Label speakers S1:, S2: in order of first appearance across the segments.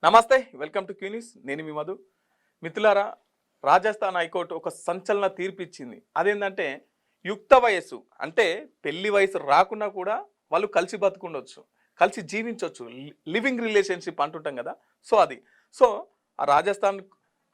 S1: నమస్తే, welcome to క్యూనిస్. నేను మీ మధు. మిత్రులారా, రాజస్థాన్ హైకోర్టు ఒక సంచలన తీర్పు ఇచ్చింది. అదేంటంటే యుక్త వయస్సు అంటే పెళ్లి వయసు రాకున్నా కూడా వాళ్ళు కలిసి బతుకుండొచ్చు, కలిసి జీవించవచ్చు, లివింగ్ రిలేషన్షిప్ అంటుంటాం కదా. సో ఆ రాజస్థాన్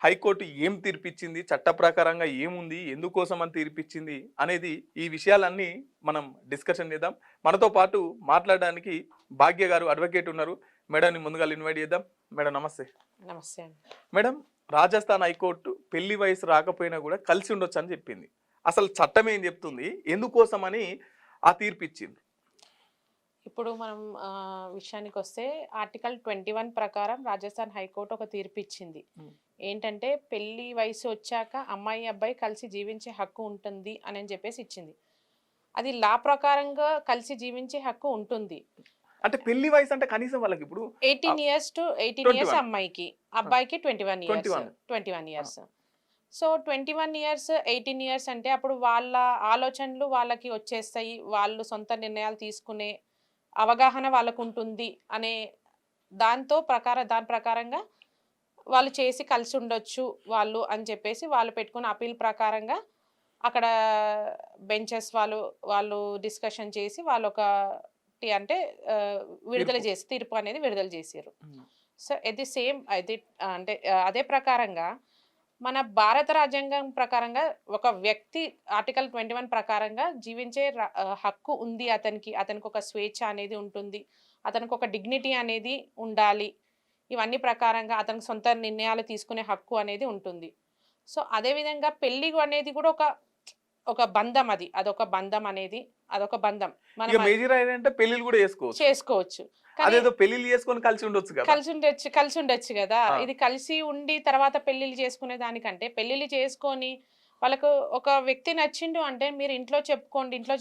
S1: హైకోర్టు ఏం తీర్పిచ్చింది, చట్ట ప్రకారంగా ఏముంది, ఎందుకోసం అని తీర్పిచ్చింది అనేది ఈ విషయాలన్నీ మనం డిస్కషన్ చేద్దాం. మనతో పాటు మాట్లాడడానికి భాగ్య గారు అడ్వకేట్ ఉన్నారు. మేడంని ముందుగా ఇన్వైట్ చేద్దాం. మేడం నమస్తే.
S2: నమస్తే అండి.
S1: మేడం, రాజస్థాన్ హైకోర్టు పెళ్లి వయసు రాకపోయినా కూడా కలిసి ఉండొచ్చు అని చెప్పింది. అసలు చట్టం ఏం చెప్తుంది, ఎందుకోసమని ఆ తీర్పు ఇచ్చింది?
S2: ఇప్పుడు మనం విషయానికి వస్తే ఆర్టికల్ 21 ప్రకారం రాజస్థాన్ హైకోర్టు ఒక తీర్పు ఇచ్చింది. ఏంటంటే పెళ్లి వయసు వచ్చాక అమ్మాయి అబ్బాయి కలిసి జీవించే హక్కు ఉంటుంది అని చెప్పేసి ఇచ్చింది. అది లా ప్రకారంగా కలిసి జీవించే హక్కు ఉంటుంది.
S1: అంటే పెళ్లి వయసు అంటే కనీసం వాళ్ళకి ఇప్పుడు
S2: 18 ఇయర్స్ టు 18 ఇయర్స్ అమ్మాయికి, అబ్బాయికి 21 ఇయర్స్. సో 21 ఇయర్స్ 18 ఇయర్స్ అంటే అప్పుడు వాళ్ళ ఆలోచనలు వాళ్ళకి వచ్చేస్తాయి, వాళ్ళు సొంత నిర్ణయాలు తీసుకునే అవగాహన వాళ్ళకు ఉంటుంది అనే దాని ప్రకారంగా వాళ్ళు చేసి కలిసి ఉండొచ్చు వాళ్ళు అని చెప్పేసి వాళ్ళు పెట్టుకున్న అపీల్ ప్రకారంగా అక్కడ బెంచెస్ వాళ్ళు డిస్కషన్ చేసి వాళ్ళు ఒక అంటే తీర్పు అనేది విడుదల చేశారు. సో ఇది సేమ్ అది అంటే అదే ప్రకారంగా మన భారత రాజ్యాంగం ప్రకారంగా ఒక వ్యక్తి ఆర్టికల్ 21 ప్రకారంగా జీవించే హక్కు ఉంది. అతనికి ఒక స్వేచ్ఛ అనేది ఉంటుంది, అతనికి ఒక డిగ్నిటీ అనేది ఉండాలి. ఇవన్నీ ప్రకారంగా అతనికి సొంత నిర్ణయాలు తీసుకునే హక్కు అనేది ఉంటుంది. సో అదేవిధంగా పెళ్లి అనేది కూడా ఒక బంధం, అదొక బంధం అనేది అదొక బంధం.
S1: పెళ్లిళ్ళు కూడా
S2: చేసుకోవచ్చు.
S1: పెళ్లిళ్ళు చేసుకొని
S2: కలిసి ఉండొచ్చు కదా. ఇది కలిసి ఉండి తర్వాత పెళ్లిళ్ళు చేసుకునే దానికంటే పెళ్లిళ్ళు చేసుకొని వాళ్ళకు ఒక వ్యక్తి నచ్చిండు అంటే మీరు ఇంట్లో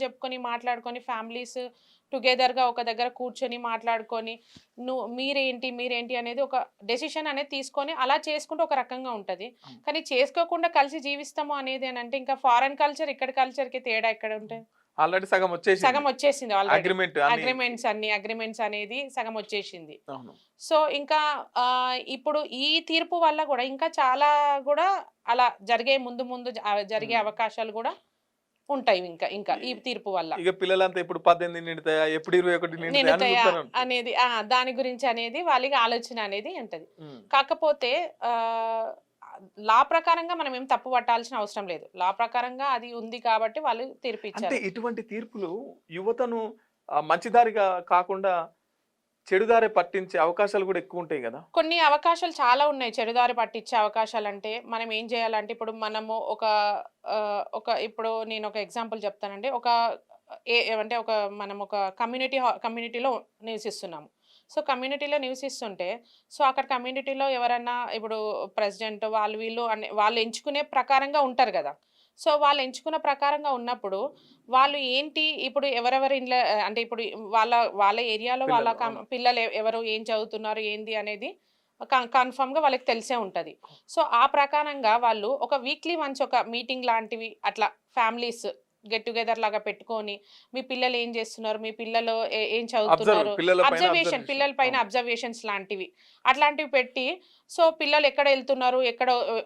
S2: చెప్పుకొని మాట్లాడుకొని ఫ్యామిలీస్ టుగెదర్గా ఒక దగ్గర కూర్చొని మాట్లాడుకొని మీరేంటి అనేది ఒక డెసిషన్ అనేది తీసుకొని అలా చేసుకుంటే ఒక రకంగా ఉంటుంది. కానీ చేసుకోకుండా కలిసి జీవిస్తాము అనేది అని అంటే ఇంకా ఫారెన్ కల్చర్ ఇక్కడ కల్చర్కి తేడా ఎక్కడ ఉంటాయి?
S1: ఆల్రెడీ సగం వచ్చేసింది.
S2: అగ్రిమెంట్స్ అనేది సగం వచ్చేసింది. సో ఇంకా ఇప్పుడు ఈ తీర్పు వల్ల కూడా ఇంకా చాలా కూడా అలా ముందు జరిగే అవకాశాలు కూడా ఉంటాయి. ఇంకా ఈ తీర్పు వల్ల
S1: ఇక పిల్లలంతా ఇప్పుడు 18 నిండుతాయా, ఎప్పుడు 21
S2: నిండుతాయా అనేది దాని గురించి అనేది వాళ్ళకి ఆలోచన అనేది ఉంటది. కాకపోతే లా ప్రకారంగా మనం ఏం తప్పు పట్టాల్సిన అవసరం లేదు. లా ప్రకారంగా అది ఉంది కాబట్టి వాళ్ళు తీర్పు ఇచ్చారు.
S1: ఇటువంటి తీర్పులు యువతను మంచిదారిగా కాకుండా చెడుదారి పట్టించే అవకాశాలు కూడా ఎక్కువ ఉంటాయి కదా.
S2: కొన్ని అవకాశాలు చాలా ఉన్నాయి చెడుదారి పట్టించే అవకాశాలు. అంటే మనం ఏం చేయాలంటే ఇప్పుడు మనము ఇప్పుడు నేను ఒక ఎగ్జాంపుల్ చెప్తానండి. మనం ఒక కమ్యూనిటీలో నివసిస్తున్నాము. సో కమ్యూనిటీలో నివసిస్తుంటే అక్కడ కమ్యూనిటీలో ఎవరన్నా ఇప్పుడు ప్రెసిడెంట్ వాళ్ళు ఎంచుకునే ప్రకారంగా ఉంటారు కదా. సో వాళ్ళు ఎంచుకున్న ప్రకారంగా ఉన్నప్పుడు వాళ్ళు ఏంటి ఇప్పుడు ఎవరెవరి ఇంట్లో అంటే ఇప్పుడు వాళ్ళ ఏరియాలో వాళ్ళ పిల్లలు ఎవరు ఏం చదువుతున్నారు ఏంది అనేది కన్ఫర్మ్గా వాళ్ళకి తెలిసే ఉంటుంది. సో ఆ ప్రకారంగా వాళ్ళు ఒక వీక్లీ వన్స్ ఒక మీటింగ్ లాంటివి అట్లా ఫ్యామిలీస్ గెట్ టుగెదర్ లాగా పెట్టుకొని మీ పిల్లలు ఏం చేస్తున్నారు, మీ పిల్లలు ఏం చదువుతున్నారు, పిల్లల పైన అబ్జర్వేషన్స్ అట్లాంటివి పెట్టి సో పిల్లలు ఎక్కడ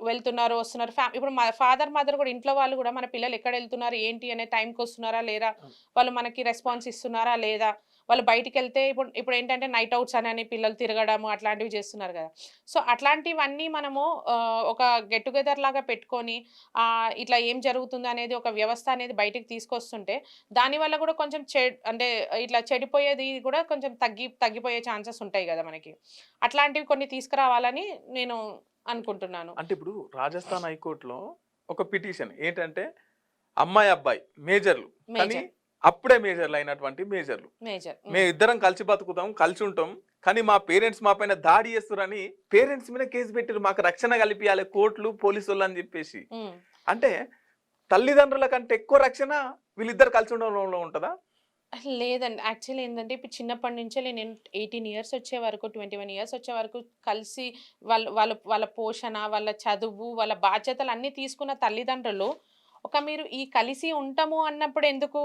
S2: వెళ్తున్నారు వస్తున్నారు. ఇప్పుడు మా ఫాదర్ మదర్ కూడా ఇంట్లో వాళ్ళు కూడా మన పిల్లలు ఎక్కడ వెళ్తున్నారు ఏంటి అనే టైంకి వస్తున్నారా లేదా, వాళ్ళు మనకి రెస్పాన్స్ ఇస్తున్నారా లేదా, వాళ్ళు బయటికి వెళ్తే ఇప్పుడు ఏంటంటే నైట్ అవుట్స్ అని పిల్లలు తిరగడము అట్లాంటివి చేస్తున్నారు కదా. సో అట్లాంటివన్నీ మనము ఒక గెట్ టుగెదర్ లాగా పెట్టుకొని ఇట్లా ఏం జరుగుతుంది అనేది ఒక వ్యవస్థ అనేది బయటికి తీసుకొస్తుంటే దానివల్ల కూడా కొంచెం అంటే ఇట్లా చెడిపోయేది కూడా కొంచెం తగ్గిపోయే ఛాన్సెస్ ఉంటాయి కదా మనకి. అట్లాంటివి కొన్ని తీసుకురావాలని నేను అనుకుంటున్నాను.
S1: అంటే ఇప్పుడు రాజస్థాన్ హైకోర్టులో ఒక పిటిషన్ ఏంటంటే అమ్మాయి అబ్బాయి మేజర్లు కానీ అప్పుడే మేజర్లు అయినటువంటి మేజర్లు మేము ఇద్దరం కలిసి బతుకుతాం, కలిసి ఉంటాం, కానీ మా పేరెంట్స్ మా పైన దాడి చేస్తారని పేరెంట్స్ మీద కేసు పెట్టారు, మాకు రక్షణ కల్పించాలి కోర్టులు పోలీసులు అని చెప్పేసి. అంటే తల్లిదండ్రుల కంటే ఎక్కువ రక్షణ వీళ్ళిద్దరు కలిసి ఉండడంలో ఉంటుందా?
S2: లేదండి. యాక్చువల్లీ ఏంటంటే ఇప్పుడు చిన్నప్పటి నుంచే నేను 18 ఇయర్స్ వచ్చే వరకు 21 ఇయర్స్ వచ్చే వరకు కలిసి వాళ్ళ పోషణ, వాళ్ళ చదువు, వాళ్ళ బాధ్యతలు అన్నీ తీసుకున్న తల్లిదండ్రులు మీరు ఈ కలిసి ఉంటాము అన్నప్పుడు ఎందుకు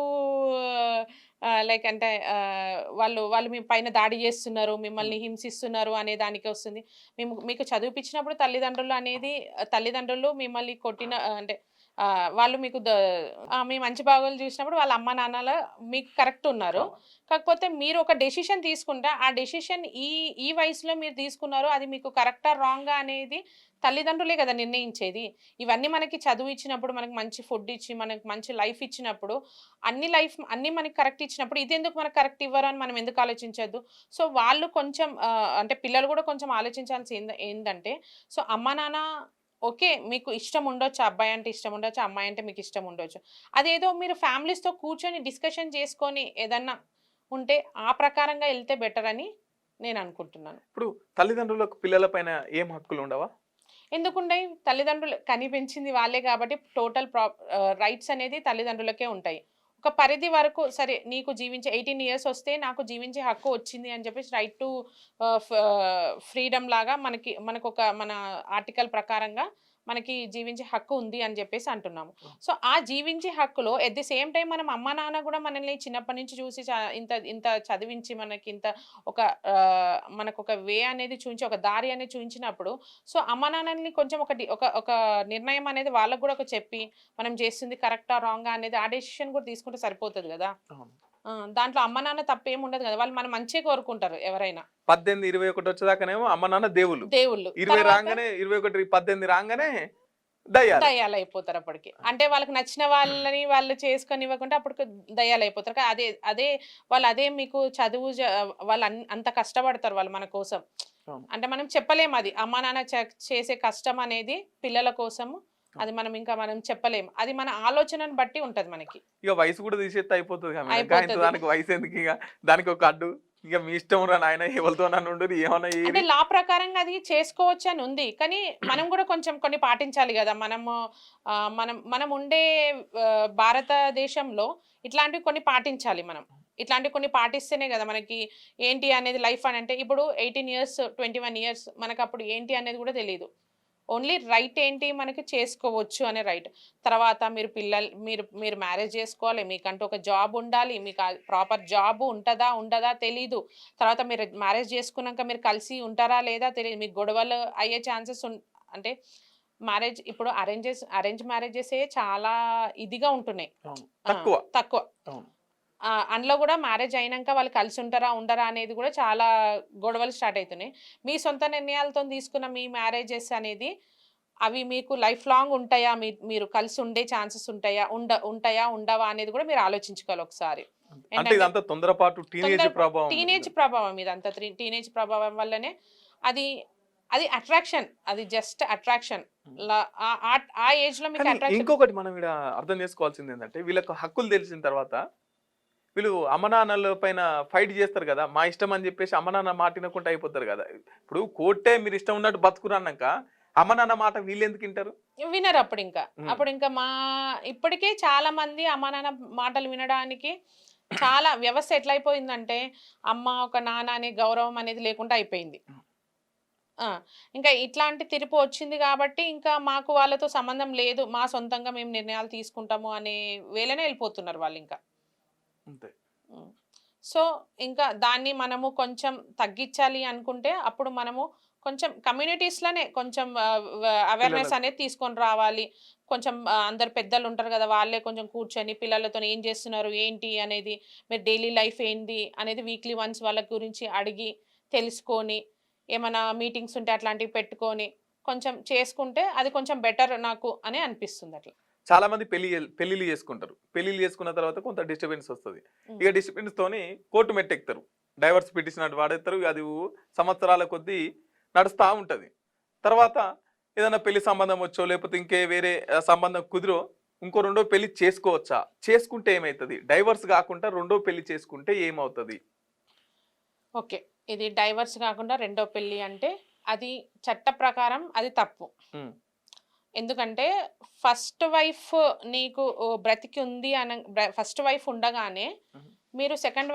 S2: లైక్ అంటే వాళ్ళు వాళ్ళు మీ పైన దాడి చేస్తున్నారు,
S1: హ్మ్.
S2: మిమ్మల్ని హింసిస్తున్నారు అనే దానికి వస్తుంది. మీకు చదివిపించినప్పుడు తల్లిదండ్రులు అనేది తల్లిదండ్రులు మిమ్మల్ని కొట్టిన అంటే వాళ్ళు మీకు మీ మంచి బాగోగులు చూసినప్పుడు వాళ్ళ అమ్మ నాన్నల మీకు కరెక్ట్ ఉన్నారు.
S1: అవును.
S2: కాకపోతే మీరు ఒక డెసిషన్ తీసుకుంటే ఆ డెసిషన్ ఈ ఈ వయసులో మీరు తీసుకున్నారు. అది మీకు కరెక్టా? రాంగా? అనేది తల్లిదండ్రులే కదా నిర్ణయించేది. ఇవన్నీ మనకి చదువు ఇచ్చినప్పుడు, మనకు మంచి ఫుడ్ ఇచ్చి, మనకు మంచి లైఫ్ ఇచ్చినప్పుడు, అన్నీ మనకి కరెక్ట్ ఇచ్చినప్పుడు, ఇదెందుకు మనకు కరెక్ట్ ఇవ్వరు అని మనం ఎందుకు ఆలోచించొద్దు? సో, వాళ్ళు కొంచెం అంటే పిల్లలు కూడా కొంచెం ఆలోచించాల్సింది ఏందంటే, సో, అమ్మా, నాన్న ఓకే. మీకు ఇష్టం ఉండొచ్చు. అబ్బాయి అంటే ఇష్టం ఉండొచ్చు. అమ్మాయి అంటే మీకు ఇష్టం ఉండొచ్చు. అదేదో మీరు ఫ్యామిలీస్‌తో కూర్చొని డిస్కషన్ చేసుకొని ఏదన్నా ఉంటే ఆ ప్రకారంగా ఎళ్తే బెటర్ అని నేననుకుంటున్నాను.
S1: ఇప్పుడు తల్లిదండ్రులకు పిల్లల పైన ఏం హక్కులు ఉండవా?
S2: ఎందుకుండయి? తల్లిదండ్రులు కని పెంచింది వాళ్ళే గాబట్టి టోటల్ రైట్స్ అనేది తల్లిదండ్రులకే ఉంటాయి. ఒక పరిధి వరకు సరే నీకు జీవించే 18 ఇయర్స్ వస్తే నాకు జీవించే హక్కు వచ్చింది అని చెప్పేసి రైట్ టు ఆహ్, ఫ్ ఫ్రీడమ్ లాగా మన ఆర్టికల్ ప్రకారంగా మనకి జీవించే హక్కు ఉంది అని జెప్పేసి అంటున్నాము. సో, ఆ జీవించే హక్కులో ఎట్ ది సేమ్ టైమ్ మనం అమ్మా, నాన్న గూడా మనల్ని చిన్నప్పటి నుంచి చూసి ఇంత ఇంత చదివించి మనకింత ఒక మనకొక వే అనేది చూయించి, ఒక దారి అనేది చూయించినప్పుడు సో, అమ్మా నాన్నలని కొంచెం ఒక నిర్ణయం అనేది వాళ్ళకి గూడా చెప్పి, మనం జేస్తుంది కరెక్టా? రాంగా? అనేది ఆ డెసిషన్ గూడా తీసుకుంటే సరిపోతది గదా!
S1: అవును.
S2: దాంట్లో అమ్మ, నాన్న తప్పేముండదు గదా! వాళ్ళు మన మంచే కోరుకుంటారు ఎవరైనా.
S1: 18, 21 వచ్చేదాకానేమో అమ్మ, నాన్న దేవుళ్ళు.
S2: దేవుళ్ళు.
S1: 20
S2: తర్వాత
S1: రాంగానే 21, 18 రాంగానే దయ్యాలు.
S2: దయ్యాలయిపోతారప్పటికి. అంటే వాళ్ళకి నచ్చిన వాళ్ళని వాళ్ళు చేసుకొనివ్వకుంటే అప్పటికి దయ్యాలయిపోతారు. అదే వాళ్ళదే మీకు చదువు వాళ్ళు అంత కష్టపడతారు వాళ్ళు మన కోసం.
S1: అవును.
S2: అంటే మనం చెప్పలేమది. అమ్మా, నాన్న చేసే కష్టం అనేది పిల్లల కోసము. అది మనం చెప్పలేము. అది మన ఆలోచనను బట్టి ఉంటది మనకి.
S1: ఇక వయసు కూడా తీసేత్తే అయిపోతదిగా మేడం. గాయింత
S2: అయిపోతది.
S1: దానికి వయసెందుకిగ? దానికొక అడ్డు. ఇక మీ ఇష్టంరా నాయన ఎవలితోనన్నా ఉండుర్రి, ఏమన్నా
S2: అంటే
S1: చెయ్యిరి.
S2: లా ప్రకారంగా అది చేసుకోవచ్చని ఉంది. కానీ మనం గూడా కొంచెం కొన్ని పాటించాలి గదా! మనం ఉండే భారతదేశంలో ఇట్లాంటివి కొన్ని పాటించాలి మనం. ఇట్లాంటివి కొన్ని పాటిస్తేనే గదా! మనకి ఏంటి అనేది లైఫ్ అనంటే ఇప్పుడు 18 ఇయర్స్, 21 ఇయర్స్ మనకప్పుడు ఏంటి అనేది గూడా తెలీదు. ఓన్లీ రైట్ ఏంటి మనకి చేసుకోవచ్చు అనే రైట్. తర్వాత మీరు మ్యారేజ్ జేసుకోవాలి. మీకంటూ ఒక జాబ్ ఉండాలి. మీకు ప్రాపర్ జాబ్ ఉంటదా? ఉండదా? తెలీదు. తర్వాత మీరు మ్యారేజ్ చేసుకున్నాక మీరు కలిసి ఉంటారా? లేదా? తెలీదు. మీకు గొడవలు అయ్యే ఛాన్సెస్ అంటే ఇప్పుడు అరేంజ్ మ్యారేజెసే చాలా ఇదిగా ఉంటున్నాయి.
S1: అవును.
S2: ఆ!
S1: తక్కువ.
S2: తక్కువ.
S1: అవును.
S2: అందులో గూడా మ్యారేజ్ అయినంక వాళ్ళు కలిసి ఉంటారా? ఉండరా? అనేది గూడా చాలా గొడవలు స్టార్ట్ అయితున్నాయి. మీ సొంత నిర్ణయాలతోని తీసుకున్న మీ మ్యారేజెస్ అనేది అవి మీకు లైఫ్ లాంగ్ ఉంటాయా? మీరు కలిసి ఉండే ఛాన్సెస్ ఉంటాయా? ఉంటాయా? ఉండవా? అనేది గూడా మీరు ఆలోచించుకోవాలి ఒకసారి.
S1: అంటే
S2: ఏంటంటే
S1: ఇదంతా తొందరపాటు టీనేజ్ ప్రభావం.
S2: టీనేజ్ ప్రభావం ఇదంతా. టీనేజ్ ప్రభావం వల్లనే అది అది అట్రాక్షన్. అది జస్ట్ అట్రాక్షన్.
S1: హ్మ్.
S2: ల ఆహ్, ఆహ్, ఆ ఏజ్‌లో మీకు
S1: కానీ
S2: అట్రాక్షన్.
S1: ఇంకొకటి మనం ఈడ అర్థం చేసుకోవాల్సిందేందంటే, వీళ్ళకి హక్కులు తెలిసిన తర్వాత, వీళ్ళు అమ్మనాన్నల పైన ఫైట్ చేస్తారు గదా! మా ఇష్టం అని జెప్పేసి అమ్మనాన్న మాట ఇనకుండా అయిపోతారు గదా! ఇప్పుడు కోర్టే మీరిష్టం ఉన్నట్టు బతుకురన్నాక, అమ్మనాన్న మాట వీళ్ళెందుకింటారు?
S2: వినరప్పుడింక.
S1: హ్మ్.
S2: అప్పుడింక ఇప్పటికే చాలా మంది అమ్మా, నాన్న మాటలు వినడానికి చాలా వ్యవస్థ ఎట్లయిపోయిందంటే, అమ్మ, ఒక నాన్న అనే గౌరవం అనేది లేకుండా అయిపోయింది. ఆ! ఇంకా ఇట్లాంటి తిరుపు వచ్చింది గాబట్టి, ఇంకా మాకు వాళ్ళతో సంబంధం లేదు. మా సొంతంగా మేము నిర్ణయాలు తీసుకుంటాము అనే వేళనే ఎళ్ళిపోతున్నారు వాళ్ళింక.
S1: అంతే.
S2: హ్మ్. సో, ఇంకా దాన్ని మనము కొంచెం తగ్గిచ్చాలి అనుకుంటే, అప్పుడు మనము కొంచెం కమ్యూనిటీస్‌లోనే కొంచెం అవేర్‌నెస్
S1: పిల్లలకు.
S2: అనేది తీసుకొని రావాలి. కొంచెం అందరు పెద్దలుంటారు గదా! వాళ్ళే కొంచెం కూర్చొని పిల్లలతోని ఏం జేస్తున్నారు? ఏంటి? అనేది మీరు డైలీ లైఫ్ ఏంది? అనేది వీక్లీ వన్స్ వాళ్ళ గురించి అడిగి, తెలుసుకొని, ఏమన్నా మీటింగ్స్ ఉంటే అట్లాంటివి పెట్టుకొని, కొంచెం చేసుకుంటే అది కొంచెం బెటర్ నాకు అని అనిపిస్తుందట్లా.
S1: చాలా మంది పెళ్ళిళ్ళు చేసుకుంటారు. పెళ్ళిళ్ళు చేసుకున్న తర్వాత కొంత డిస్టర్బెన్స్ వస్తది.
S2: హ్మ్.
S1: ఇక డిస్టర్బెన్స్‌తోని కోర్టు మెట్టెక్కుతారు. డైవర్స్ పిటిషన్ అటు వాడేత్తరు. అది సంవత్సరాల కొద్దీ నడుస్తా ఉంటది. తర్వాత ఏదైనా పెళ్లి సంబంధం వచ్చో, లేకపోతే ఇంకే వేరే సంబంధం కుదిరో, ఇంకో రెండో పెళ్లి చేసుకోవచ్చా? చేసుకుంటే ఏమైతది? డైవర్స్ గాకుండా రెండో పెళ్లి చేసుకుంటే ఏమవుతది?
S2: ఓకే. ఇది డైవర్స్ గాకుండా రెండో పెళ్లి అంటే, అది చట్ట ప్రకారం అది తప్పు.
S1: హ్మ్.
S2: ఎందుకంటే, ఫస్ట్ వైఫ్ నీకు బ్రతికి ఉంది ఫస్ట్ వైఫ్ ఉండగానే,
S1: హ్మ్.
S2: మీరు సెకండ్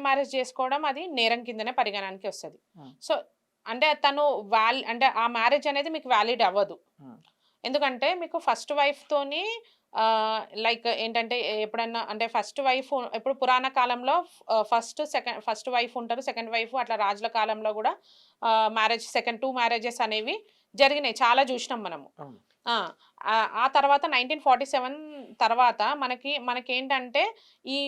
S2: మ్యారేజ్ చేసుకోవడం అది నేరం కిందనే పరిగణనకి వస్తది.
S1: హ్మ్.
S2: సో, అంటే తను అంటే ఆ మ్యారేజ్ అనేది మీకు వాలిడ్ అవ్వదు.
S1: హ్మ్.
S2: ఎందుకంటే, మీకు ఫస్ట్ వైఫ్‌తోని లైక్ ఏంటంటే ఎప్పుడన్నా అంటే ఫస్ట్ వైఫ్ ఇప్పుడు పురాణ కాలంలో ఫస్ట్ వైఫ్ ఉంటారు. సెకండ్ వైఫ్ అట్లా రాజుల కాలంలో గూడా మ్యారేజ్ సెకండ్ 2 మ్యారేజెస్ అనేవి జరిగినాయి. చాలా జూషినాం మనము.
S1: అవును.
S2: ఆ! ఆ తర్వాత 1947 తర్వాత మనకేంటంటే ఈ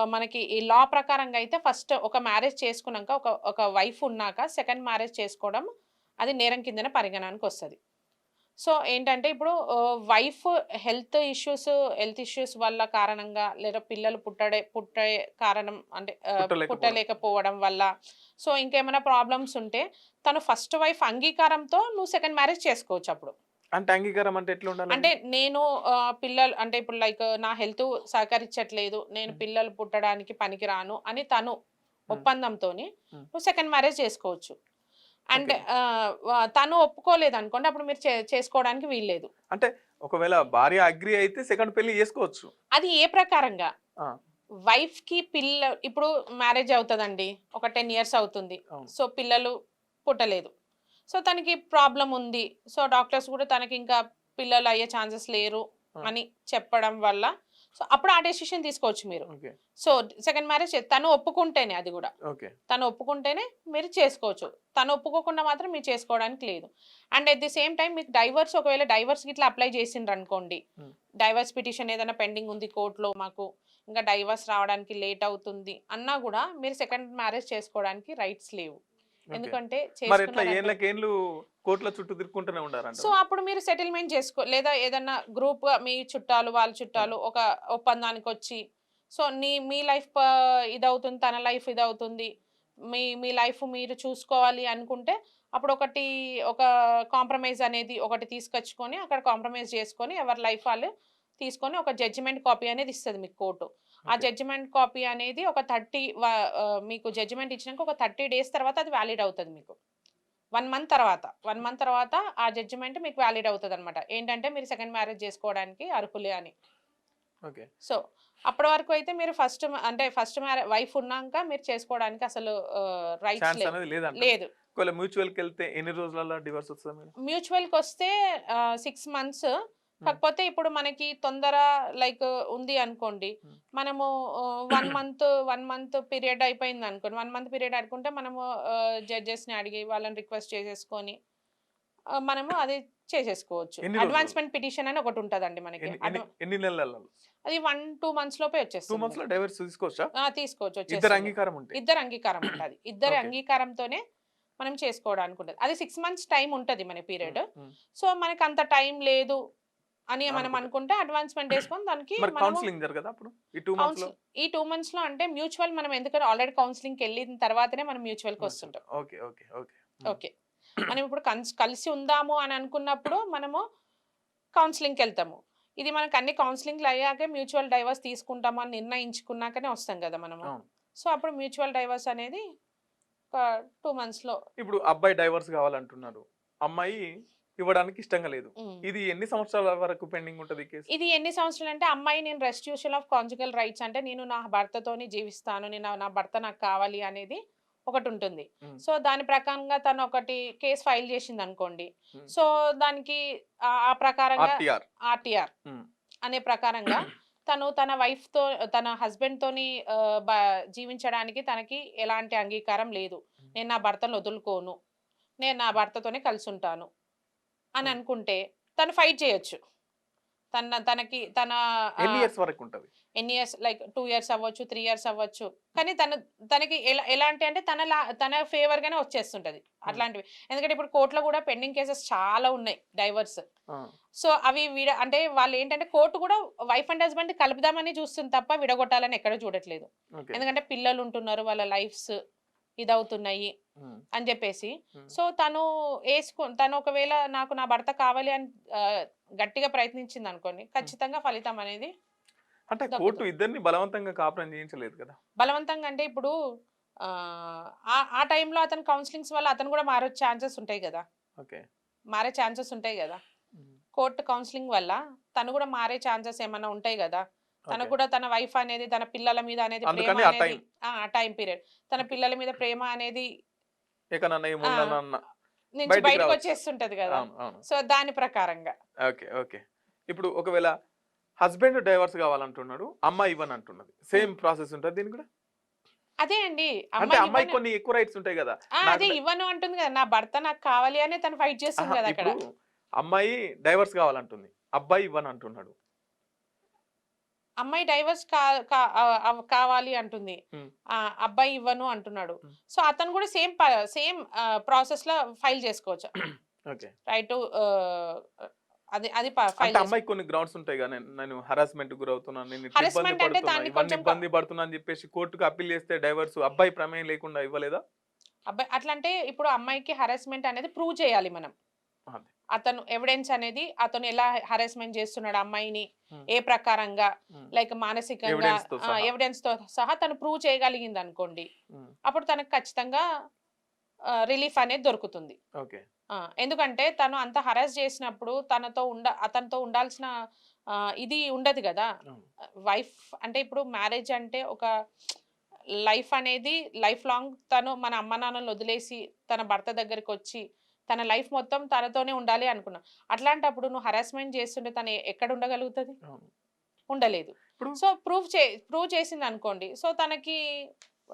S2: మనకి ఈ లా ప్రకారంగా అయితే ఫస్ట్ ఒక మ్యారేజ్ చేసుకున్నాక ఒక వైఫ్ ఉన్నాక సెకండ్ మ్యారేజ్ చేసుకోవడం అది నేరం కిందనే పరిగణనకొస్తది. సో, ఏంటంటే ఇప్పుడు వైఫ్ హెల్త్ ఇష్యూస్ వల్ల కారణంగా లేదా పిల్లలు పుట్టే కారణం అంటే
S1: పుట్టలేకపోవడం.
S2: పుట్టలేకపోవడం వల్ల సో, ఇంకేమైనా ప్రాబ్లమ్స్ ఉంటే తను ఫస్ట్ వైఫ్ అంగీకారంతో నువ్వు సెకండ్ మ్యారేజ్ చేసుకోవచ్చప్పుడు.
S1: అంటే అంగీకారం అంటే ఎట్లా ఉండాలి అది?
S2: అంటే నేను పిల్లలు అంటే ఇప్పుడు లైక్ నా హెల్త్ సహకరించట్లేదు. నేను
S1: హ్మ్.
S2: పిల్లలు పుట్టడానికి పనికిరాను అని తను
S1: హ్మ్.
S2: ఒప్పందంతోని
S1: హ్మ్.
S2: నువ్వు సెకండ్ మ్యారేజ్ చేసుకోవచ్చు. అంటే
S1: ఓకే.
S2: తను ఒప్పుకోలేదనుకోండి అప్పుడు మీరు చేసుకోవడానికి వీల్లేదు.
S1: అంటే ఒకవేళ భార్య అగ్రీ అయితే సెకండ్ పెళ్లి చేసుకోవచ్చు.
S2: అది ఏ ప్రకారంగా
S1: ఆ!
S2: వైఫ్‌కి ఇప్పుడు మ్యారేజ్ అవుతదండి. ఒక 10 ఇయర్స్ అవుతుంది.
S1: అవును.
S2: సో, పిల్లలు పుట్టలేదు. సో, తనకి ప్రాబ్లమ్ ఉంది. సో, డాక్టర్స్ కూడా తనకింకా పిల్లలు అయ్యే ఛాన్సెస్ లేరు
S1: ఆ!
S2: అని చెప్పడం వల్ల సో, అప్పుడు ఆ డెసిషన్ తీసుకోవచ్చు మీరు.
S1: ఓకే.
S2: సో, సెకండ్ మ్యారేజ్ తను ఒప్పుకుంటేనే అది గూడా.
S1: ఓకే.
S2: తను ఒప్పుకుంటేనే మీరు చేసుకోవచ్చు. తను ఒప్పుకోకుండా మాత్రం మీరు చేసుకోవడానికి లేదు. And at the same time మీకు ఒకవేళ డైవర్స్ గిట్లా అప్లై చేసిండ్రనుకోండి.
S1: హ్మ్.
S2: డైవర్స్ పిటిషన్ ఏదైనా పెండింగ్ ఉంది కోర్ట్‌లో మాకు. ఇంకా డైవర్స్ రావడానికి లేట్ అవుతుంది అన్నా గూడా మీరు సెకండ్ మ్యారేజ్ చేసుకోవడానికి రైట్స్ లేవు.
S1: ఓకే.
S2: ఎందుకంటే
S1: మరెట్లా
S2: చేసుకున్నారంటే
S1: ఏండ్లకేండ్లు కోర్ట్‌ల చుట్టూ తిరుక్కుంటూనే
S2: సో,
S1: ఉండాలంటారా?
S2: అప్పుడు మీరు సెటిల్‌మెంట్ లేదా ఏదన్నా గ్రూప్‌గా మీ చుట్టాలు, వాళ్ళ
S1: హ్మ్.
S2: చుట్టాలు ఒక ఒప్పందానికొచ్చి, సో, మీ లైఫ్ ఇదవుతుంది, తన లైఫ్ ఇదవుతుంది. మీ లైఫ్ మీరు చూసుకోవాలి అనుకుంటే, అప్పుడొకటి ఒక కాంప్రమైజ్ అనేది ఒకటి తీసుకొచ్చుకొని, అక్కడ కాంప్రమైజ్ చేసుకొని, ఎవరి లైఫ్ వాళ్ళు తీసుకొని, ఒక జడ్జిమెంట్ కాపీ అనేది ఇస్తది మీకు కోర్టు. ఆ
S1: ఓకే.
S2: జడ్జిమెంట్ కాపీ అనేది మీకు జడ్జిమెంట్ ఇచ్చినాక ఒక 30 డేస్ తర్వాత అది వాలిడ్ అవుతది మీకు. 1 మంత్ తర్వాత ఆ జడ్జిమెంట్ మీకు వాలిడ్ అవుతదనమాట. ఏంటంటే మీరు సెకండ్ మ్యారేజ్ జేసుకోవడానికి అర్హులే అని.
S1: ఓకే.
S2: సో, అప్పటి వరకు అయితే మీరు ఫస్ట్ వైఫ్ ఉన్నాంక మీరు చేసుకోవడానికి అసలు రైట్స్
S1: ఛాన్స్
S2: లేవు.
S1: అనేది లేదంటారు.
S2: లేదు.
S1: ఒకవేళ మ్యూచువల్‌కెళ్తే ఎన్ని రోజులలో డివోర్స్ వస్తది మేడం?
S2: మ్యూచువల్‌కొస్తే 6 మంత్స్.
S1: హ్మ్.
S2: కాకపోతే ఇప్పుడు మనకి తొందర లైక్ ఉంది అనుకోండి.
S1: హ్మ్.
S2: మనము 1 మంత్ పీరియడ్ అయిపోయిందనుకోండి. 1 మంత్ పీరియడ్ అనుకుంటే మనము జడ్జెస్‌ని అడిగి వాళ్ళని రిక్వెస్ట్ చేసేసుకొని మనము అది చేసేసుకోవచ్చు.
S1: ఎన్ని రోజులలో?
S2: అడ్వాన్స్‌మెంట్ పిటిషన్ అని ఒకటుంటదండి మనకి.
S1: ఎన్ని ఎన్ని ఎన్ని నెలలలో?
S2: అది 1, 2 మంత్స్ లోపే
S1: 2
S2: వచ్చేస్తుంది
S1: మంత్స్‌లో
S2: మీకు.
S1: డైవోర్స్ తీసుకోవచ్చా?
S2: తీసుకోవచ్చు.
S1: ఇద్దరి
S2: వచ్చేస్తుంది.
S1: అంగీకారం ఉంటే.
S2: ఇద్దరి అంగీకారం ఉంటది. ఇద్దరి
S1: ఓకే.
S2: అంగీకారంతోనే మనం చేసుకోవడానికి ఉంటది. అది 6 మంత్స్ టైమ్ ఉంటది మన
S1: హ్మ్.
S2: పీరియడ్.
S1: హ్మ్.
S2: సో, మనకంత టైం లేదు అని మనం
S1: అనుకుంటే.
S2: అనుకుంటే అడ్వాన్స్‌మెంట్ యేసుకొని దానికి
S1: మరి
S2: మనము
S1: కౌన్సెలింగ్ జరగదా అప్పుడు? ఈ 2 మంత్స్‌లో?
S2: ఈ 2 మంత్స్‌లో అంటే మ్యూచువల్ మనం ఎందుకంటే ఆల్రెడీ కౌన్సెలింగ్‌కెళ్ళిన తర్వాతనే మనం
S1: మ్యూచువల్.
S2: మ్యూచువల్‌కొస్తుంటాం.
S1: ఓకే. ఓకే. ఓకే. హ్మ్.
S2: ఓకే. మనం ఇప్పుడు కలిసి ఉందాము అని అనుకున్నప్పుడు మనము కౌన్సెలింగ్‌కెళ్తాము. ఇది మనకు అన్ని కౌన్సెలింగ్‌లు అయ్యాకే మ్యూచువల్ డైవర్స్ తీసుకుంటాము అని నిర్ణయించుకున్నాకనే వస్తాం గదా మనము.
S1: అవును.
S2: సో, అప్పుడు మ్యూచువల్ డైవర్స్ అనేది ఒక 2 మంత్స్‌లో
S1: ఇప్పుడు అబ్బాయి డైవోర్స్ కావాలంటున్నాడు. అమ్మాయి ఇవ్వడానికి ఇష్టంగా లేదు.
S2: హ్మ్.
S1: ఇది ఎన్ని సంవత్సరాల వరకు పెండింగ్ ఉంటది ఈ కేసు?
S2: ఇది ఎన్ని సంవత్సరాలంటే అమ్మాయి నేను రెస్టిట్యూషన్ ఆఫ్ కాంజుగల్ రైట్స్ అంటే నేను నా భర్తతోని జీవిస్తాను. నా భర్త నాకు కావాలి అనేది ఒకటుంటుంది.
S1: హ్మ్.
S2: సో, దాని ప్రకారంగా తను ఒకటి కేస్ ఫైల్ చేసిందనుకోండి.
S1: హ్మ్.
S2: సో, దానికి ఆ ప్రకారంగా
S1: ఆర్‌టిఆర్.
S2: ఆర్‌టిఆర్
S1: హ్మ్.
S2: అనే ప్రకారంగా తను తన హస్బెండ్‌తోని జీవించడానికి తనకి ఎలాంటి అంగీకారం లేదు.
S1: హ్మ్.
S2: నేను నా భర్తను వదులుకోను. నేను నా భర్తతోనే కలిసుంటాను అని
S1: హ్మ్.
S2: అనుకుంటే తను ఫైట్ చేయొచ్చు. తన
S1: ఎన్ని
S2: ఆహ్,
S1: ఇయర్స్ వరకుంటది?
S2: ఎన్ని ఇయర్స్ లైక్ 2 ఇయర్స్ అవ్వచ్చు, 3 ఇయర్స్ అవ్వచ్చు. కానీ తనకి ఎలాంటి అంటే తన ఫేవర్‌గానే వచ్చేస్తుంటది.
S1: హ్మ్.
S2: అట్లాంటివి. ఎందుకంటే ఇప్పుడు కోర్ట్‌లో గూడా పెండింగ్ కేసెస్ చాలా ఉన్నాయి డైవర్స్.
S1: ఆ!
S2: సో, అవి అంటే వాళ్ళేంటంటే కోర్ట్ గూడా వైఫ్ అండ్ హస్బాండ్ కలుపుదామని చూస్తుంది తప్ప విడగొట్టాలని ఎక్కడ చూడట్లేదు.
S1: ఓకే.
S2: ఎందుకంటే పిల్లలుంటున్నారు. వాళ్ళ లైఫ్స్ ఇదవుతున్నాయి
S1: హ్మ్.
S2: అని జెప్పేసి.
S1: హ్మ్.
S2: సో, తను ఒకవేళ నాకు నా భర్త కావాలి అని గట్టిగా ప్రయత్నించిందనుకోండి.
S1: హ్మ్.
S2: ఖచ్చితంగా ఫలితం అనేది
S1: అంటే కోర్ట్
S2: దక్కుతది.
S1: ఇద్దరిని బలవంతంగా కాపురం చేయించలేదు కదా!
S2: బలవంతంగా అంటే ఇప్పుడు ఆ టైంలో అతను కౌన్సెలింగ్స్ వల్ల అతను గూడా మారే ఛాన్సెస్ ఉంటాయి గదా!
S1: ఓకే.
S2: మారే ఛాన్సెస్ ఉంటాయి గదా!
S1: హ్మ్.
S2: కోర్ట్ కౌన్సెలింగ్ వల్ల తను గూడా మారే ఛాన్సెస్ ఏమన్నా ఉంటాయి గదా!
S1: ఓకే.
S2: తనకు కూడా తన వైఫ్ అనేది, తన పిల్లల మీద అనేది ప్రేమ
S1: అందుకని ఆ
S2: అనేది
S1: టైం.
S2: ఆ టైమ్ పీరియడ్. తన
S1: ఓకే.
S2: పిల్లల మీద ప్రేమ అనేది
S1: ఎకనన్నా
S2: ఆ!
S1: ఏముండనన్నా
S2: నుంచి
S1: బయటికి రావచ్చు.
S2: బయటకొచ్చేస్తుంటది గదా!
S1: అవును. అవును.
S2: సో, దాని ప్రకారంగా.
S1: ఓకే. ఓకే. ఇప్పుడు ఒకవేళ హస్బెండ్ డైవర్స్ కావాలంటున్నాడు, అమ్మాయి ఇవ్వని అంటున్నది. సేమ్ ప్రాసెస్ ఉంటుంది దీనికి కూడా?
S2: అదే అండి.
S1: అంటే
S2: అమ్మాయి
S1: అమ్మాయికి
S2: ఇవ్వను
S1: కొన్ని ఎక్కువ రైట్స్ ఉంటాయి కదా.
S2: అదే ఇవ్వను అంటుంది కదా! నా భర్త నాకు కావాలి అనే తను ఫైట్ చేస్తుంది కదా అక్కడ.
S1: ఇప్పుడు అమ్మాయి డైవర్స్ కావాలంటుంది, అబ్బాయి ఇవ్వని అంటున్నాడు.
S2: అమ్మాయి డైవర్స్ కావాలి అంటుంది.
S1: ఉమ్,
S2: అబ్బాయి ఇవ్వను అంటున్నాడు.
S1: ఉమ్.
S2: సో అతను కూడా సేమ్ ప్రాసెస్‌లో ఫైల్ చేసుకోవచ్చు.
S1: ఓకే.
S2: రైట్ టు అది అది ఫైల్
S1: అంటే
S2: చేసుకో
S1: అమ్మాయికి కొన్ని గ్రౌండ్స్ ఉంటాయి కదా, నేను హరాస్మెంట్ గురవుతున్నాను, నేను ఇట్లా ఇబ్బంది
S2: హరాస్మెంట్ అంటే
S1: పడుతున్నా,
S2: దాన్ని
S1: ఇవన్నీ
S2: కొంచెం
S1: ఇబ్బంది పడుతున్నా అని చెప్పేసి కోర్టుకు అప్పీల్ చేస్తే డైవర్స్ అబ్బాయి ప్రమేయం లేకుండా ఇవ్వలేదా?
S2: అబ్బాయి అట్లంటే ఇప్పుడు అమ్మాయికి హరాస్మెంట్ అనేది ప్రూవ్ చేయాలి మనం.
S1: అదే.
S2: అతను ఎవిడెన్స్ అనేది అతను ఎలా హరాస్మెంట్ చేస్తున్నాడు అమ్మాయిని,
S1: ఉమ్,
S2: ఏ ప్రకారంగా,
S1: ఉమ్.
S2: లైక్ మానసికంగా
S1: ఎవిడెన్స్ తో సహా.
S2: ఎవిడెన్స్‌తో సహా తను ప్రూవ్ చేయగలిగింది అనుకోండి.
S1: ఉమ్,
S2: అప్పుడు తనకు ఖచ్చితంగా రిలీఫ్ అనేది దొరుకుతుంది.
S1: ఓకే.
S2: ఎందుకంటే తను అంత హరాస్ చేసినప్పుడు అతనితో ఉండాల్సిన ఇది ఉండదు గదా!
S1: అవును.
S2: వైఫ్ అంటే ఇప్పుడు మ్యారేజ్ అంటే ఒక లైఫ్ అనేది లైఫ్ లాంగ్ తను మన అమ్మానాన్నలని వదిలేసి తన భర్త దగ్గరికొచ్చి తన లైఫ్ మొత్తం తనతోనే ఉండాలి అనుకున్నా. అట్లాంటప్పుడు నువ్వు హరాస్మెంట్ చేస్తుంటే తను ఎక్కడ ఉండగలుగుతది?
S1: అవును.
S2: ఉండలేదు.
S1: ఇప్పుడు
S2: సో ప్రూవ్ చేసిందనుకోండి. సో తనకి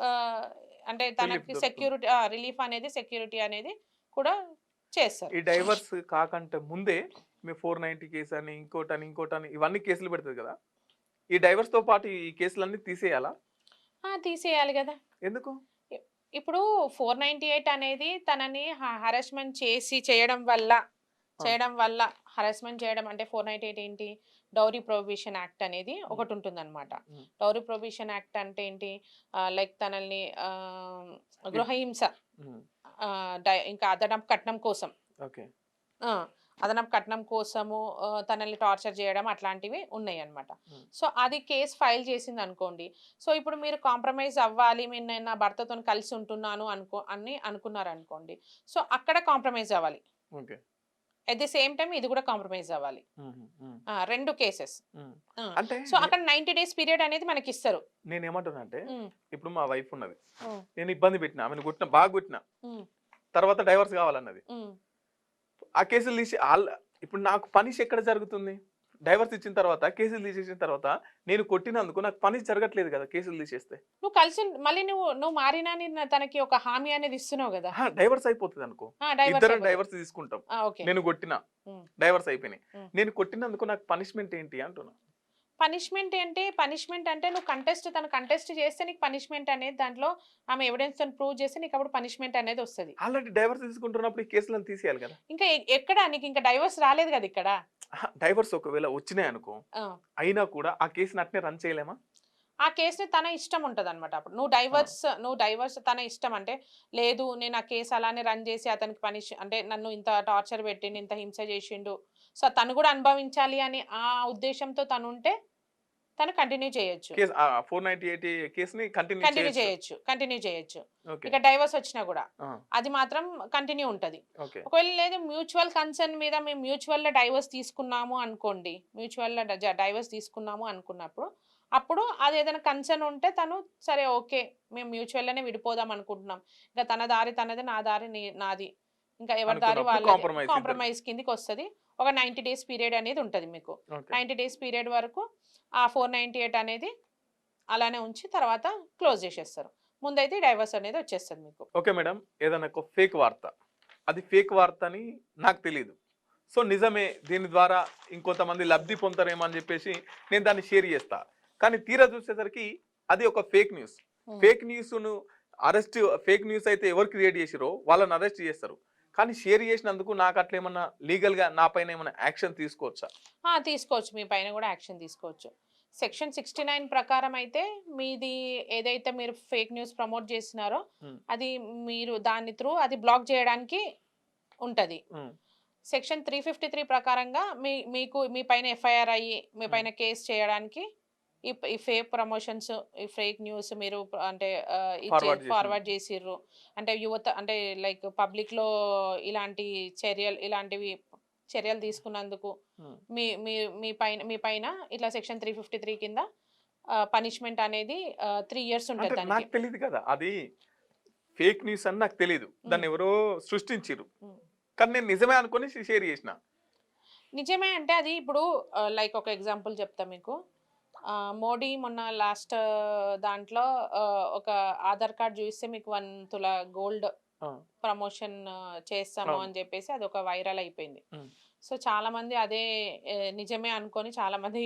S2: ఆహ్, అంటే
S1: రిలీఫ్
S2: తనకి
S1: దొరుకుతుంది.
S2: రిలీఫ్ అనేది సెక్యూరిటీ అనేది కూడా చేస్తారు.
S1: ఈ డైవర్స్ కాకంటే ముందే మీ 490 కేసు అని ఇంకోటని ఇవన్నీ కేసులు పెడతది కదా. ఈ డైవర్స్ తో పాటు ఈ కేసులన్నీ తీసేయాలా?
S2: తీసేయాలి గదా!
S1: ఎందుకు?
S2: ఇ ఇప్పుడు 498 అనేది తనని హరాస్మెంట్
S1: ఆ,
S2: చేయడం వల్ల హరాస్మెంట్ చేయడం అంటే 498 ఏంటి? డౌరీ ప్రొహిబిషన్ యాక్ట్ అనేది
S1: ఉమ్,
S2: ఒకటుంటుందన్నమాట.
S1: ఉమ్,
S2: డౌరీ ప్రొహిబిషన్ యాక్ట్ అంటే ఏంటి? లైక్ తనని
S1: ఇ-
S2: గృహహింస
S1: ఉమ్,
S2: ఇంకా అదనపు కట్నం కోసం.
S1: ఓకే.
S2: ఆ! అదనపు కట్నం కోసము తనని టార్చర్ చేయడం అట్లాంటివి ఉన్నాయన్నమాట.
S1: ఉమ్,
S2: సో, అది కేస్ ఫైల్ చేసిందనుకోండి. సో, ఇప్పుడు మీరు కాంప్రమైజ్ అవ్వాలి. నేను నా భర్తతోని కలిసి ఉంటున్నాను అనుకున్నారనుకోండి. సో, అక్కడ కాంప్రమైజ్ అవ్వాలి.
S1: Okay.
S2: At the same time ఇది కూడా కాంప్రమైజ్ అవ్వాలి.
S1: ఉమ్, ఉమ్,
S2: 2 కేసెస్.
S1: ఉమ్.
S2: ఆ!
S1: అంటే
S2: సో, అక్కడ 90 డేస్ పీరియడ్ అనేది మనకిస్తారు.
S1: నేనేమంటున్నా అంటే,
S2: హ్మ్.
S1: ఇప్పుడు మా వైఫ్ ఉన్నది,
S2: హ్మ్.
S1: నేను ఇబ్బంది పెట్టిన, ఆమెను కొట్టిన, బాగా కొట్టిన,
S2: హ్మ్.
S1: తర్వాత డైవర్స్ కావాలన్నది,
S2: హ్మ్.
S1: ఆ కేసులు తీసి ఇప్పుడు నాకు పనిష్ ఎక్కడ జరుగుతుంది? డైవర్స్ ఇచ్చిన తర్వాత కేసులు తీసేసిన తర్వాత నేను కొట్టినందుకు నాకు పనిష్ జరగట్లేదు కదా కేసులు తీసేస్తే.
S2: నువ్వు కలిసి మళ్ళీ నువ్వు మారినా తనకి ఒక హామీ అనేది ఇస్తున్నావు గదా!
S1: డైవర్స్ అయిపోతుంది అనుకో,
S2: డైవర్స్
S1: ఇద్దరం
S2: అయిపోతది.
S1: డైవర్స్ తీసుకుంటాం,
S2: ఓకే.
S1: నేను కొట్టిన,
S2: హ్మ్.
S1: డైవర్స్ అయిపోయినాయి,
S2: హ్మ్.
S1: నేను కొట్టినందుకు నాకు పనిష్మెంట్ ఏంటి అంటున్నా.
S2: పనిష్మెంట్ అంటే నువ్వు తను కంటెస్ట్ చేస్తే నీకు పనిష్మెంట్ అనేది దాంట్లో ఆమె ఎవిడెన్స్‌తోని ప్రూవ్ చేస్తే నీకప్పుడు పనిష్మెంట్ అనేదొస్తది.
S1: ఆల్రెడీ డైవర్స్ తీసుకుంటున్నప్పుడు ఈ కేసులను తీసేయాలి కదా.
S2: ఇంకా ఎక్కడ నీకింక డైవోర్స్ రాలేదు గదా ఇక్కడ.
S1: డైవర్స్ ఒకవేళ వచ్చినాయి అనుకో,
S2: ఆ!
S1: అయినా కూడా ఆ కేసుని అట్నే రన్ చేయలేమా?
S2: ఆ కేస్‌ని తన ఇష్టం ఉంటదనమాట అప్పుడు.
S1: ఆ,
S2: నువ్వు డైవర్స్ తన ఇష్టం అంటే, లేదు నేను ఆ కేస్ అలానే రన్ చేసి అతనికి అంటే నన్ను ఇంత టార్చర్ పెట్టిండు, ఇంత హింస చేషిండు. సో, తను గూడా అనుభవించాలి అని ఆ ఉద్దేశ్యంతో తనుంటే తను కంటిన్యూ చేయొచ్చు.
S1: కేసు 498 కేసుని కంటిన్యూ చేయొచ్చు.
S2: కంటిన్యూ చేయొచ్చు.
S1: ఓకే.
S2: ఇక డైవోర్స్ వచ్చినా గూడా.
S1: ఆ,
S2: అది మాత్రం కంటిన్యూ ఉంటది.
S1: ఓకే.
S2: ఒకవేళ లేదు మ్యూచువల్ కన్సర్న్ మీద మేము మ్యూచువల్‌గా డైవోర్స్ తీసుకున్నాము అనుకోండి. డైవోర్స్ తీసుకున్నాము అనుకున్నప్పుడు, అప్పుడు అదేదైనా కన్సర్న్ ఉంటే తను సరే ఓకే. మేము మ్యూచువల్‌గానే విడిపోదాం అనుకుంటున్నాం. ఇక తన దారి తనది, నా దారి నాది. ఇంకా ఎవరి దారి
S1: అనుకున్నప్పుడు
S2: వాళ్ళది.
S1: కాంప్రమైజ్ ఇద్దరు.
S2: కాంప్రమైజ్ కిందకొస్తది. ఒక 90 డేస్ పీరియడ్ అనేది ఉంటది మీకు.
S1: ఓకే.
S2: 90 డేస్ పీరియడ్ వరకు ఆ 498 అనేది అలానే ఉంచి తర్వాత క్లోజ్ చేసేస్తారు. ముందైతే డైవోర్స్ అనేది వచ్చేస్తది మీకు.
S1: ఓకే మేడం, ఏదైనా ఒక ఫేక్ వార్త, అది ఫేక్ వార్త అని నాకు తెలియదు, సో నిజమే, దీని ద్వారా ఇంకొంతమంది లబ్ధి పొందుతారేమో అని చెప్పేసి నేను దాన్ని షేర్ చేస్తా, కానీ తీరా చూసేసరికి అది ఒక ఫేక్ న్యూస్.
S2: హ్మ్.
S1: ఫేక్ న్యూస్ను ఫేక్ న్యూస్ అయితే ఎవరు క్రియేట్ చేసిరో వాళ్ళని అరెస్ట్ చేస్తారు, కానీ షేర్ చేసినందుకు నాకు అట్లా ఏమన్నా లీగల్గా నా పైన ఏమైనా యాక్షన్ తీసుకోవచ్చా?
S2: తీసుకోవచ్చు. మీ పైన గూడా యాక్షన్ తీసుకోవచ్చు. సెక్షన్ 69 ప్రకారం అయితే మీది ఏదైతే మీరు ఫేక్ న్యూస్ ప్రమోట్ చేసినారో,
S1: ఉమ్,
S2: అది మీరు దాని అది బ్లాక్ చేయడానికి ఉంటది.
S1: ఉమ్,
S2: సెక్షన్ 353 ప్రకారంగా మీ పైన ఎఫ్ఐఆర్ అయ్యి, మీ
S1: ఉమ్.
S2: పైన కేస్ చేయడానికి ఈ ఫేక్ ప్రమోషన్స్, ఈ ఫేక్ న్యూస్ మీరు అంటే ఫార్వర్డ్ చేసిర్రు. అంటే యువత అంటే లైక్ పబ్లిక్‌లో ఇలాంటివి చర్యలు తీసుకున్నందుకు
S1: ఉమ్.
S2: మీ మీ మీ పైన ఇట్లా సెక్షన్ 353 కింద పనిష్మెంట్ అనేది 3 ఇయర్స్
S1: అంటే
S2: ఉంటది దానికి.
S1: నాకు తెలియదు కదా అది ఫేక్ న్యూస్ అని నాకు తెలియదు, దాన్ని
S2: హ్మ్.
S1: ఎవరో సృష్టించిరు,
S2: హ్మ్.
S1: కానీ నేను నిజమే అనుకుని షేర్ చేసిన.
S2: నిజమే అంటే అది ఇప్పుడు లైక్ ఒక ఎగ్జాంపుల్ చెప్తా మీకు. మోడీ మొన్న లాస్ట్ దాంట్లో ఒక ఆధార్ కార్డ్ చూపిస్తే మీకు 1 తుల గోల్డ్
S1: ఆ!
S2: ప్రమోషన్ చేస్తాము
S1: అవును.
S2: అని చెప్పేసి అదొక వైరల్ అయిపోయింది.
S1: హ్మ్.
S2: సో చాలామంది అదే నిజమే అనుకోని చాలామంది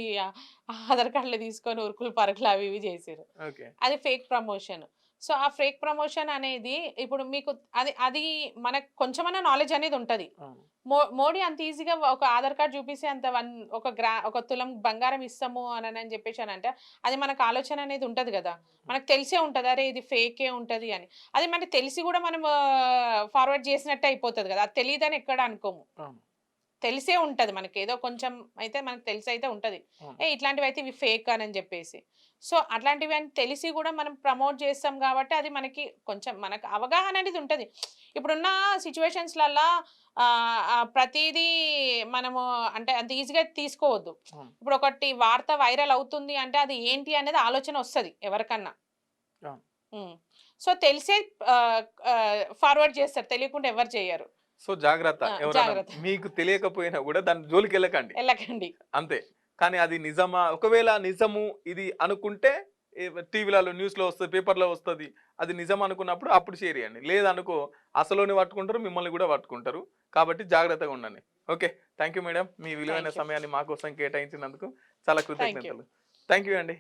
S2: ఆధార్ కార్డులు తీసుకొని ఉరుకులు పరుగులు అవి ఇవి చేసిర్రు.
S1: ఓకే.
S2: అది ఫేక్ ప్రమోషన్. సో ఆ ఫేక్ ప్రమోషన్ అనేది ఇప్పుడు మీకు అది అది మనకు కొంచెమన్నా నాలెడ్జ్ అనేది ఉంటది.
S1: అవును.
S2: మోడీ అంత ఈజీగా ఒక ఆధార్ కార్డ్ చూపిసి అంత ఒక తులం బంగారం ఇస్తాము అని చెప్పేసనంటే అది మనకు ఆలోచన అనేది ఉంటది గదా! మనకు తెలిసే ఉంటది. అరే! ఇది ఫేకే ఉంటది అని. అది మనకు తెలిసి గూడా మనం ఫార్వర్డ్ చేసినట్టే అయిపోతది గదా! అది తెలీదని ఎక్కడ అనుకోము.
S1: అవును.
S2: తెలిసే ఉంటది మనకి. ఏదో కొంచెం అయితే మనకు తెలిసైతే ఉంటది.
S1: అవును.
S2: ఇట్లాంటివైతే ఇవి ఫేక్ అని జెప్పేసి. సో, అట్లాంటివన్నీ తెలిసి గూడా మనం ప్రమోట్ చేస్తాం గాబట్టి అది మనకి కొంచెం మనకు అవగాహన అనేది ఉంటది. ఇప్పుడున్న సిట్యుయేషన్స్‌లల్లా ప్రతీదీ మనము అంటే అంత ఈజీగా తీసుకోవద్దు.
S1: అవును.
S2: ఇప్పుడు ఒకటి వార్త వైరల్ అవుతుంది అంటే అది ఏంటి అనేది ఆలోచన ఒస్తది ఎవరికన్నా.
S1: అవును.
S2: హ్మ్. సో, తెలిసే ఫార్వర్డ్ చేస్తారు. తెలియకుండా ఎవరు చెయ్యరు.
S1: సో, జాగ్రత్త. ఎవరైనా
S2: జాగ్రత్త.
S1: మీకు తెలియకపోయినా గూడా దాని జోలికెళ్ళకండి.
S2: ఎళ్ళకండి.
S1: అంతే. కానీ అది నిజమా? ఒకవేళ నిజము ఇది అనుకుంటే టీవీలలో, న్యూస్‌లో వస్తది, పేపర్‌లో వస్తది. అది నిజం అనుకున్నప్పుడు అప్పుడు షేర్ చేయండి. లేదనుకో అసలోని పట్టుకుంటారు, మిమ్మల్ని గూడా పట్టుకుంటారు. కాబట్టి జాగ్రత్తగా ఉండండి. ఓకే. Thank you madam. మీ విలువైన
S2: థాంక్ యూ.
S1: సమయాన్ని మా కోసం కేటాయించినందుకు చాలా
S2: థాంక్ యూ.
S1: కృతజ్ఞతలు. థాంక్ యూ అండి.